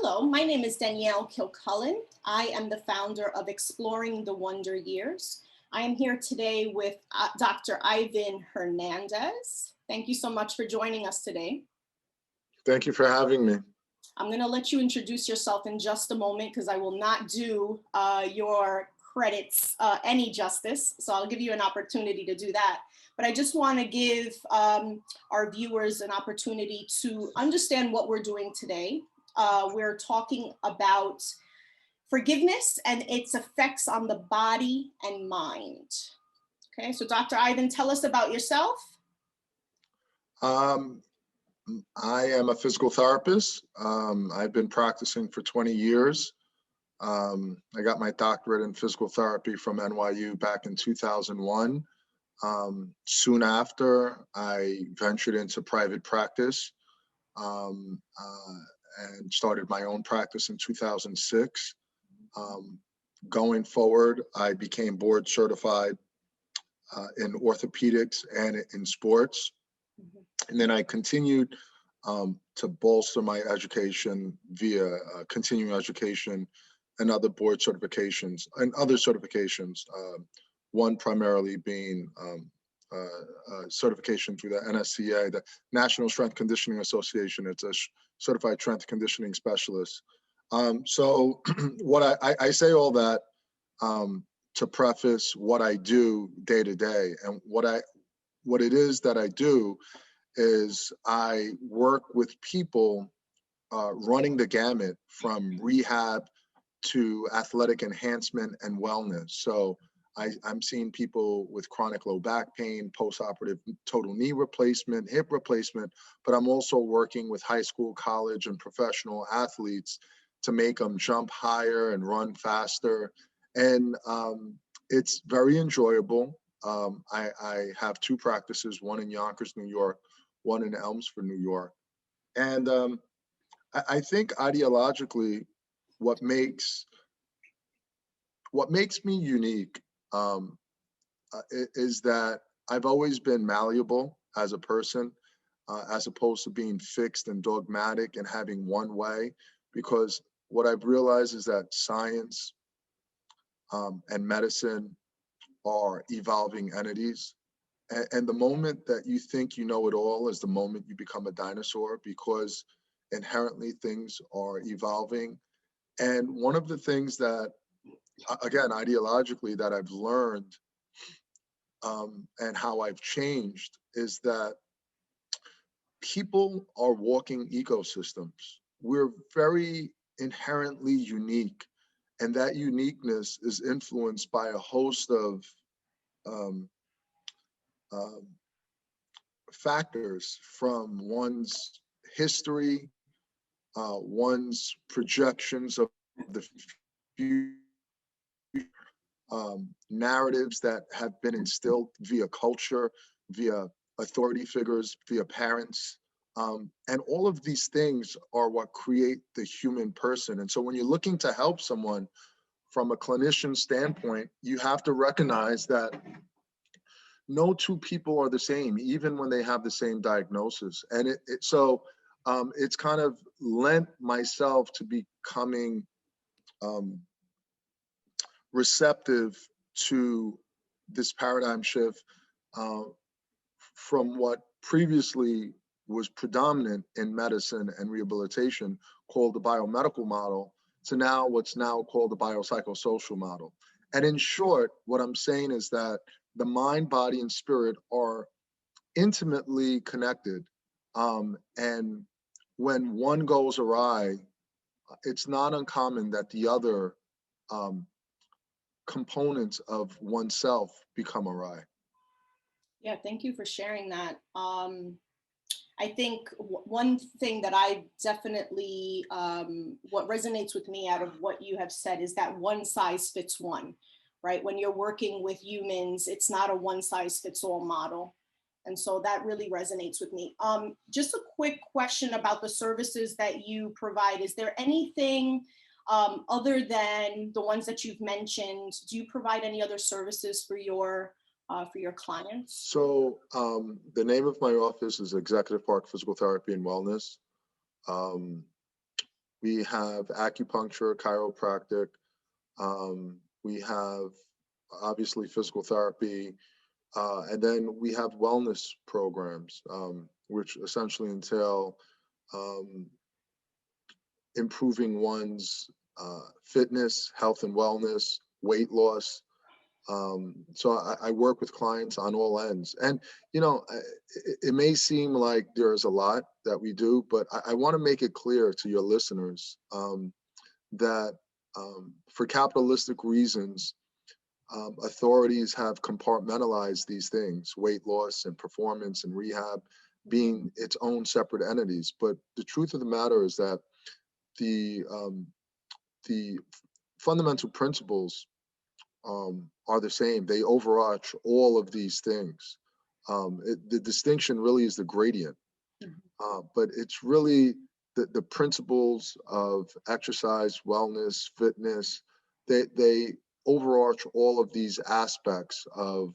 Hello, my name is Danielle Kilcullen. I am the founder of Exploring the Wonder Years. I am here today with Dr. Ivan Hernandez. Thank you so much for joining us today. Thank you for having me. I'm going to let you introduce yourself in just a moment because I will not do your credits any justice. So I'll give you an opportunity to do that. But I just want to give our viewers an opportunity to understand what we're doing today. We're talking about forgiveness and its effects on the body and mind. Okay, so Dr. Ivan, tell us about yourself. I am a physical therapist. I've been practicing for 20 years. I got my doctorate in physical therapy from NYU back in 2001. Soon after, I ventured into private practice and started my own practice in 2006. Going forward, I became board certified in orthopedics and in sports. And then I continued to bolster my education via continuing education and other board certifications and other certifications, one primarily being certification through the NSCA, the National Strength Conditioning Association. It's a certified strength conditioning specialist. So what I say all that to preface what I do day to day, and what it is that I do is I work with people running the gamut from rehab to athletic enhancement and wellness. So I'm seeing people with chronic low back pain, post-operative total knee replacement, hip replacement, but I'm also working with high school, college, and professional athletes to make them jump higher and run faster. And it's very enjoyable. I have two practices, one in Yonkers, New York, one in Elmsford, New York. And I think ideologically, what makes me unique is that I've always been malleable as a person, as opposed to being fixed and dogmatic and having one way, because what I've realized is that science and medicine are evolving entities. And the moment that you think you know it all is the moment you become a dinosaur, because inherently things are evolving. And one of the things that, again, ideologically, that I've learned and how I've changed is that people are walking ecosystems. We're very inherently unique, and that uniqueness is influenced by a host of factors, from one's history, one's projections of the future, narratives that have been instilled via culture, via authority figures, via parents. And all of these things are what create the human person. And so when you're looking to help someone from a clinician standpoint, you have to recognize that no two people are the same, even when they have the same diagnosis. And so it's kind of lent myself to becoming receptive to this paradigm shift from what previously was predominant in medicine and rehabilitation, called the biomedical model, to now what's now called the biopsychosocial model. And in short, what I'm saying is that the mind, body, and spirit are intimately connected. And when one goes awry, it's not uncommon that the other components of oneself become awry. Yeah, thank you for sharing that. I think one thing that I definitely, what resonates with me out of what you have said is that one size fits one, right? When you're working with humans, it's not a one size fits all model. And so that really resonates with me. Just a quick question about the services that you provide. Is there anything other than the ones that you've mentioned? Do you provide any other services for your clients? So the name of my office is Executive Park Physical Therapy and Wellness. We have acupuncture, chiropractic. We have obviously physical therapy. And then we have wellness programs, which essentially entail improving one's fitness, health and wellness, weight loss. So I work with clients on all ends. And, you know, it may seem like there's a lot that we do, but I want to make it clear to your listeners that for capitalistic reasons, authorities have compartmentalized these things, weight loss and performance and rehab being its own separate entities. But the truth of the matter is that the fundamental principles are the same. They overarch all of these things. The distinction really is the gradient, but it's really the principles of exercise, wellness, fitness. They overarch all of these aspects of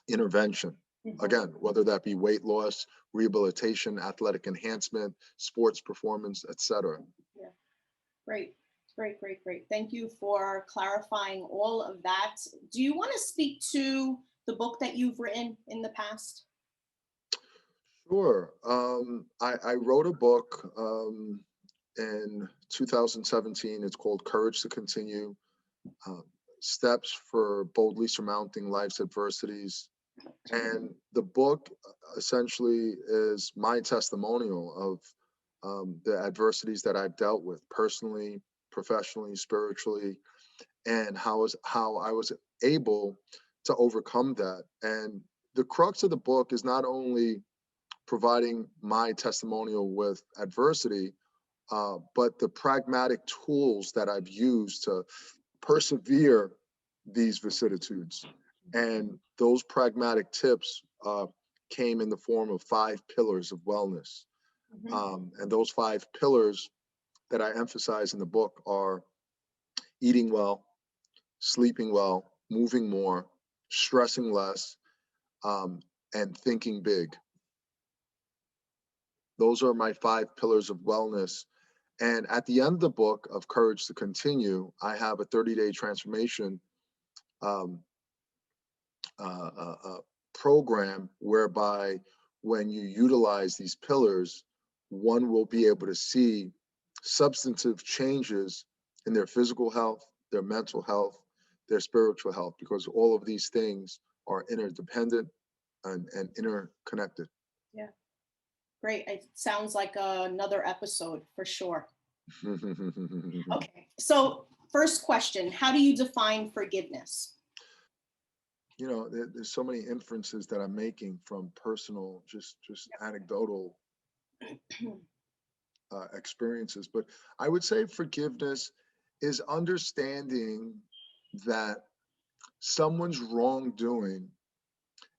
intervention. Again, whether that be weight loss, rehabilitation, athletic enhancement, sports performance, etc. Yeah, great. Great. Thank you for clarifying all of that. Do you want to speak to the book that you've written in the past? Sure. I wrote a book in 2017. It's called Courage to Continue, Steps for Boldly Surmounting Life's Adversities. And the book essentially is my testimonial of the adversities that I've dealt with personally, professionally, spiritually, and how I was able to overcome that. And the crux of the book is not only providing my testimonial with adversity, but the pragmatic tools that I've used to persevere these vicissitudes. And those pragmatic tips came in the form of 5 pillars of wellness. And those 5 pillars that I emphasize in the book are eating well, sleeping well, moving more, stressing less, and thinking big. Those are my 5 pillars of wellness. And at the end of the book of Courage to Continue, I have a 30-day transformation program whereby when you utilize these pillars, one will be able to see substantive changes in their physical health, their mental health, their spiritual health, because all of these things are interdependent and interconnected. Yeah, great. It sounds like another episode for sure. Okay, so first question, how do you define forgiveness? You know, there's so many inferences that I'm making from personal, just anecdotal experiences. But I would say forgiveness is understanding that someone's wrongdoing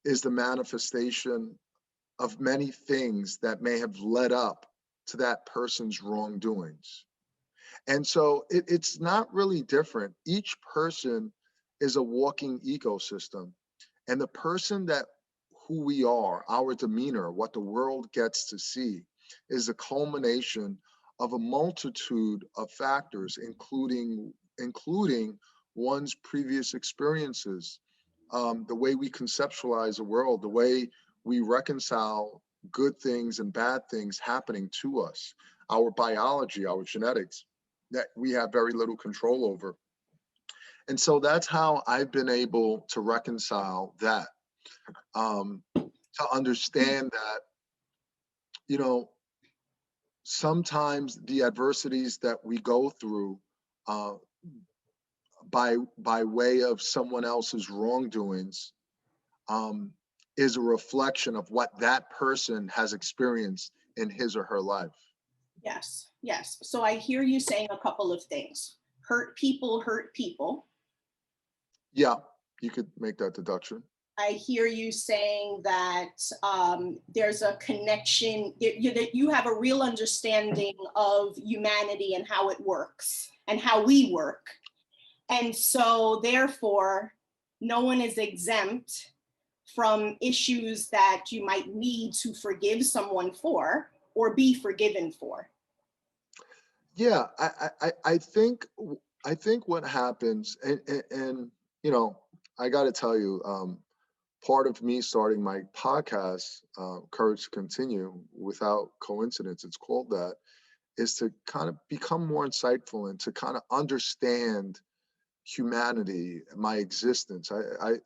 is the manifestation of many things that may have led up to that person's wrongdoings. And so it's not really different. Each person is a walking ecosystem. And the person that who we are, our demeanor, what the world gets to see, is a culmination of a multitude of factors, including one's previous experiences, the way we conceptualize the world, the way we reconcile good things and bad things happening to us, our biology, our genetics, that we have very little control over. And so that's how I've been able to reconcile that, to understand that, you know, sometimes the adversities that we go through by way of someone else's wrongdoings is a reflection of what that person has experienced in his or her life. Yes. So I hear you saying a couple of things. Hurt people hurt people. Yeah, you could make that deduction. I hear you saying that there's a connection, that you have a real understanding of humanity and how it works and how we work. And so therefore, no one is exempt from issues that you might need to forgive someone for or be forgiven for. Yeah, I think what happens, and you know, I got to tell you, part of me starting my podcast, Courage to Continue, without coincidence, it's called that, is to kind of become more insightful and to kind of understand humanity, my existence.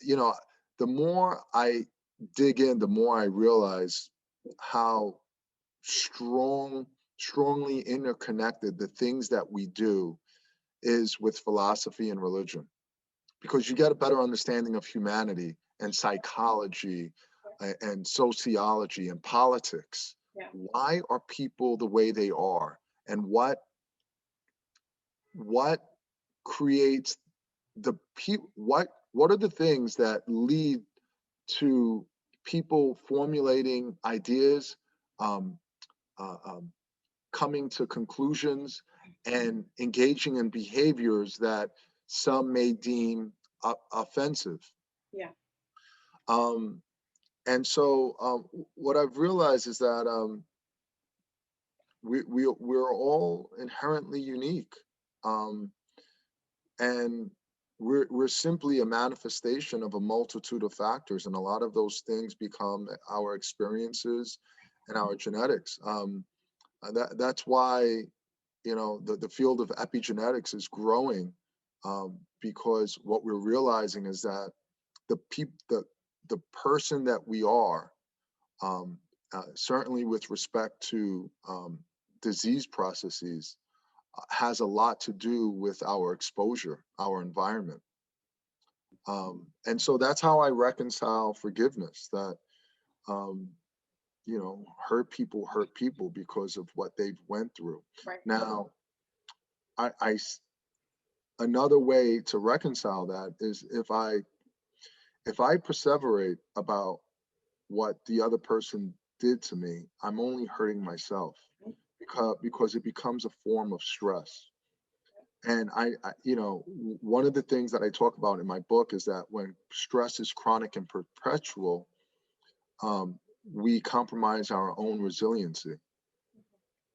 You know, the more I dig in, the more I realize how strongly interconnected the things that we do is with philosophy and religion, because you get a better understanding of humanity and psychology and sociology and politics. Yeah. Why are people the way they are, and what creates the people? What are the things that lead to people formulating ideas, um, uh, um, coming to conclusions, and engaging in behaviors that some may deem offensive. Yeah. Um, and so what I've realized is that we're all inherently unique. Um, and we're simply a manifestation of a multitude of factors, and a lot of those things become our experiences and our genetics. That's why, you know, the field of epigenetics is growing, because what we're realizing is that the person that we are, um, certainly with respect to disease processes, has a lot to do with our exposure, our environment. And so that's how I reconcile forgiveness, that, um, you know, hurt people because of what they've went through. Right. Now, another way to reconcile that is if I perseverate about what the other person did to me, I'm only hurting myself, because it becomes a form of stress. And you know, one of the things that I talk about in my book is that when stress is chronic and perpetual, um, we compromise our own resiliency.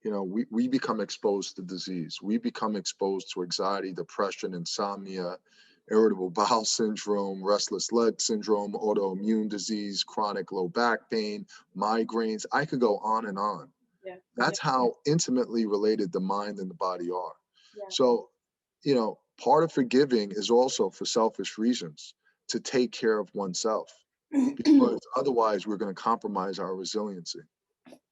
You know, we become exposed to disease. We become exposed to anxiety, depression, insomnia, irritable bowel syndrome, restless leg syndrome, autoimmune disease, chronic low back pain, migraines. I could go on and on. Yeah. That's how intimately related the mind and the body are. Yeah. So, you know, part of forgiving is also for selfish reasons, to take care of oneself, because otherwise we're going to compromise our resiliency.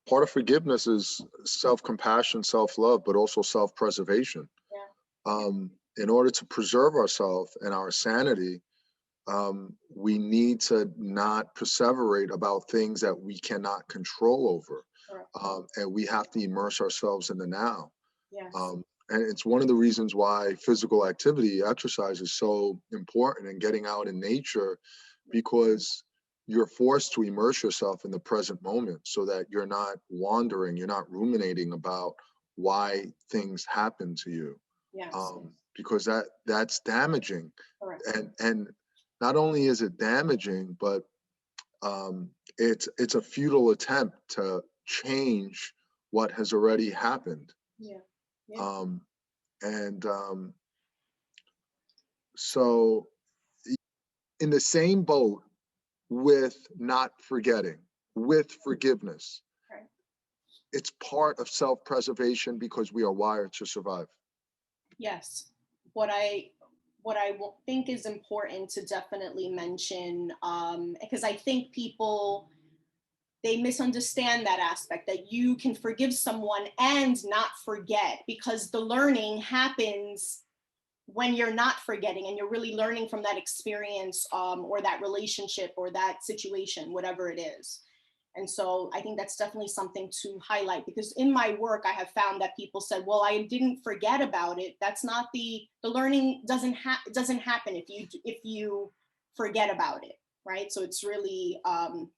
Part of forgiveness is self-compassion, self-love, but also self-preservation. Yeah. In order to preserve ourselves and our sanity, we need to not perseverate about things that we cannot control over. Correct. And we have to immerse ourselves in the now. Yes. Um, and it's one of the reasons why physical activity, exercise, is so important, and getting out in nature, because you're forced to immerse yourself in the present moment so that you're not wandering, you're not ruminating about why things happen to you, Yes. because that's damaging. Correct. And not only is it damaging, but it's a futile attempt to change what has already happened. Yeah. Yeah. Um, and so, in the same boat with not forgetting, with forgiveness, Right. it's part of self-preservation because we are wired to survive. Yes. What I think is important to definitely mention, because I think people, they misunderstand that aspect, that you can forgive someone and not forget, because the learning happens when you're not forgetting and you're really learning from that experience, or that relationship or that situation, whatever it is. And so I think that's definitely something to highlight, because in my work I have found that people said, well, I didn't forget about it. That's not the learning doesn't happen if you forget about it, right? So it's really, I'm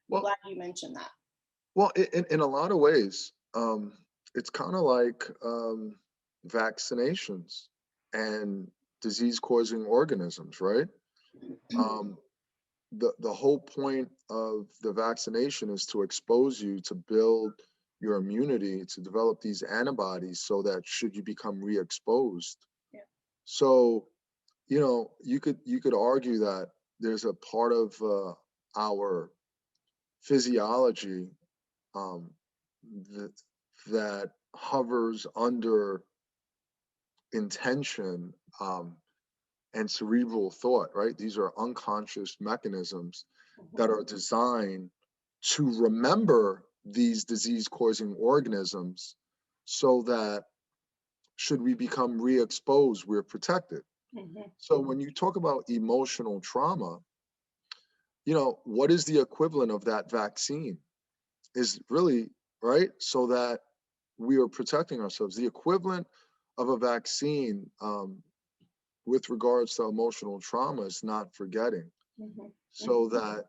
Well, glad you mentioned that. well, in a lot of ways, it's kind of like vaccinations and disease-causing organisms, right? Um, the whole point of the vaccination is to expose you to build your immunity, to develop these antibodies so that should you become re-exposed. Yeah. So, you know, you could argue that there's a part of our physiology um, that, that hovers under intention and cerebral thought, right? These are unconscious mechanisms that are designed to remember these disease-causing organisms so that should we become re-exposed, we're protected. So when you talk about emotional trauma, you know, what is the equivalent of that vaccine? Is really, right? So that we are protecting ourselves. The equivalent of a vaccine with regards to emotional trauma is not forgetting. So that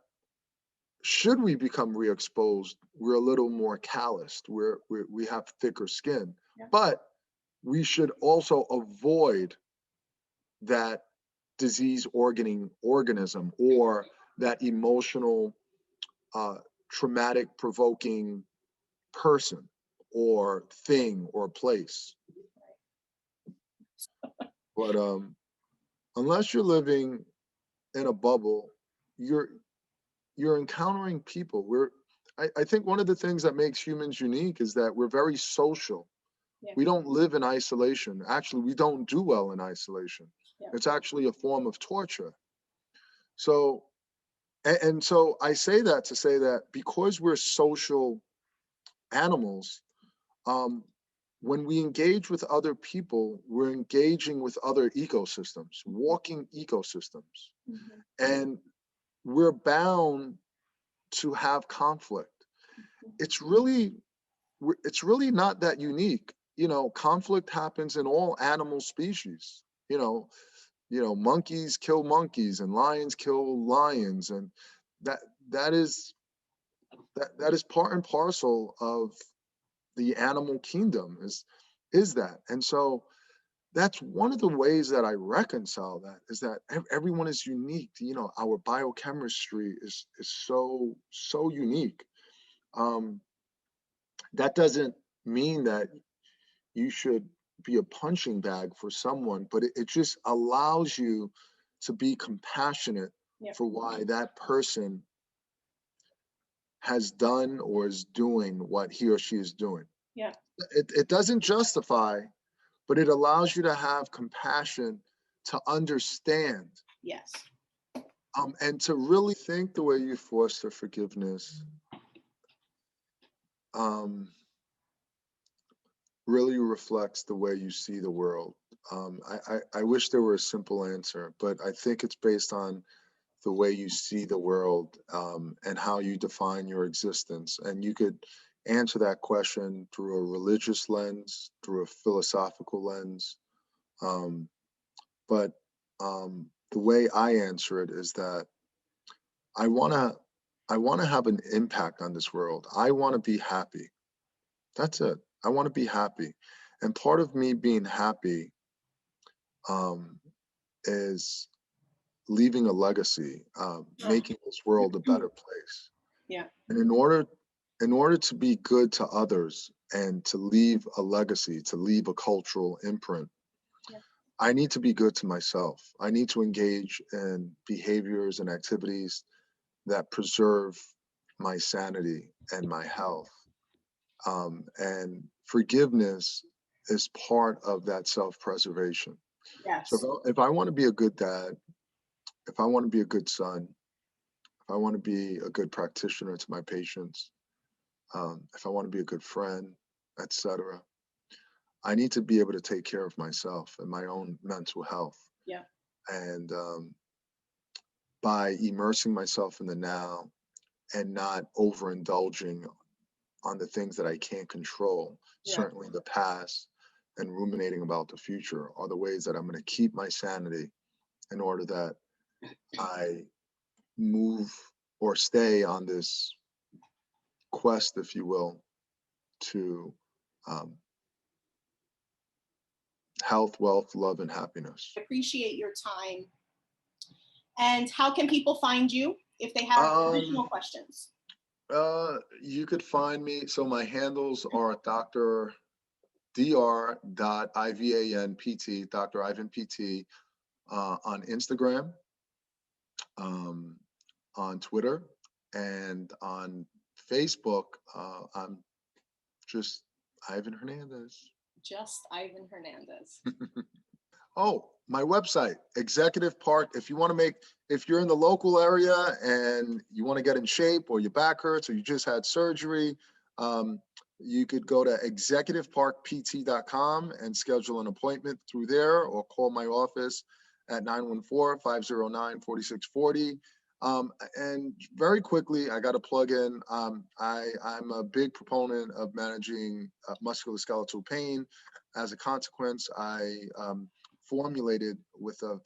should we become re-exposed, we're a little more calloused, we have thicker skin. Yeah. But we should also avoid that disease organism or that emotional traumatic provoking person or thing or place. But unless you're living in a bubble, you're encountering people. I think one of the things that makes humans unique is that we're very social. Yeah. We don't live in isolation. Actually, we don't do well in isolation. Yeah. It's actually a form of torture. So, and so I say that to say that because we're social animals, when we engage with other people, we're engaging with other ecosystems, walking ecosystems. And we're bound to have conflict. It's really not that unique. You know, conflict happens in all animal species. You know, monkeys kill monkeys and lions kill lions, and that is part and parcel of the animal kingdom is that. And so that's one of the ways that I reconcile that, is that everyone is unique. You know, our biochemistry is so unique. That doesn't mean that you should be a punching bag for someone, but it just allows you to be compassionate for why that person has done or is doing what he or she is doing. Yeah. It doesn't justify, but it allows you to have compassion, to understand. Yes. And to really think the way you foster forgiveness really reflects the way you see the world. I wish there were a simple answer, but I think it's based on the way you see the world and how you define your existence. And you could answer that question through a religious lens, through a philosophical lens. But the way I answer it is that I want to have an impact on this world. I want to be happy. That's it. I want to be happy. And part of me being happy is leaving a legacy, making this world a better place. Yeah. And in order to be good to others and to leave a legacy, to leave a cultural imprint, I need to be good to myself. I need to engage in behaviors and activities that preserve my sanity and my health. And forgiveness is part of that self-preservation. Yes. So if I want to be a good dad, if I want to be a good son, if I want to be a good practitioner to my patients, if I want to be a good friend, etc., I need to be able to take care of myself and my own mental health. Yeah. And by immersing myself in the now and not overindulging on the things that I can't control, certainly the past, and ruminating about the future are the ways that I'm going to keep my sanity in order that I move or stay on this quest, if you will, to health, wealth, love, and happiness. I appreciate your time. And how can people find you if they have additional questions? You could find me. So my handles are Dr. Dr. Ivan PT, on Instagram, um, on Twitter, and on Facebook. I'm just Ivan Hernandez. Just Ivan Hernandez. Oh, my website, Executive Park. If you're in the local area and you want to get in shape, or your back hurts, or you just had surgery, you could go to executiveparkpt.com and schedule an appointment through there, or call my office at 914-509-4640. And very quickly, I got to plug in. I'm a big proponent of managing musculoskeletal pain. As a consequence, I formulated with a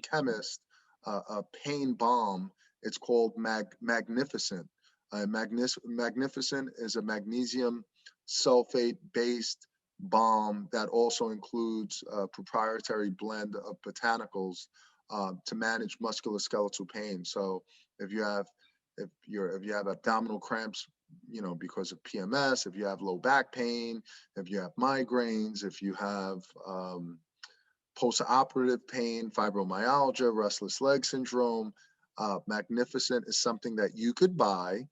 chemist a pain balm. It's called Magnificent. Magnificent is a magnesium sulfate based balm that also includes a proprietary blend of botanicals to manage musculoskeletal pain. So if you have abdominal cramps, because of PMS, if you have low back pain, if you have migraines, if you have post-operative pain, fibromyalgia, restless leg syndrome, Magnificent is something that you could buy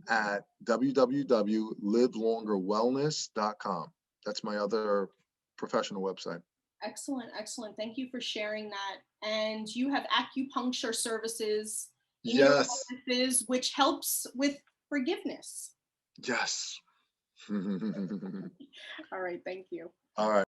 at www.livelongerwellness.com. That's my other professional website. Excellent, excellent. Thank you for sharing that. And you have acupuncture services in your Yes. offices, which helps with forgiveness. Yes. All right, thank you. All right.